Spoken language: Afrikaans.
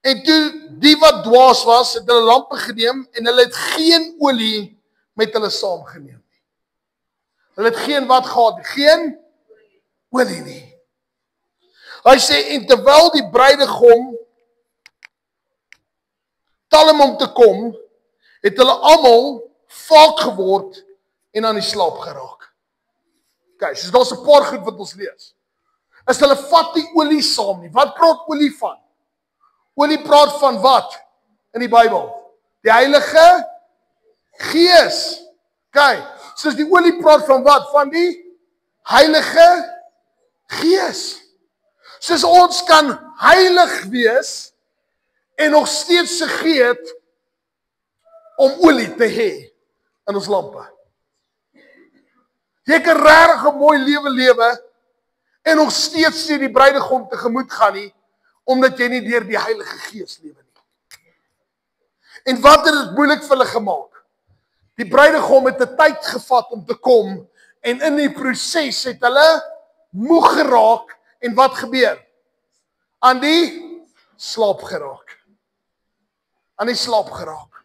En toe die wat dwaas was, het hulle lampe geneem en hulle het geen olie met hulle saamgeneem nie. Hulle het geen wat gehad, geen olie nie. Hy sê, en terwyl die bruidegom talm om te kom, het hulle almal vaak geword en aan die slaap geraak. Okay, so daar's 'n paar goed wat ons lees. Is hulle vat nie olie saam nie. Wat praat olie van? Olie praat van wat in die Bybel? Die Heilige Gees. Okay, soos die olie praat van wat? Van die Heilige Gees. Soos ons kan heilig wees en nog steeds vergeet om olie te hê in ons lampe. Jy kan regtig 'n mooi lewe en nog steeds nie die bruidegom tegemoet gaan nie, omdat jy nie deur die Heilige Gees lewe nie. En wat het dit moeilik vir hulle gemaak? Die bruidegom het 'n tyd gevat om te kom, en in die proses het hulle moeg geraak, en wat gebeur? Aan die slaap geraak. Aan die slaap geraak.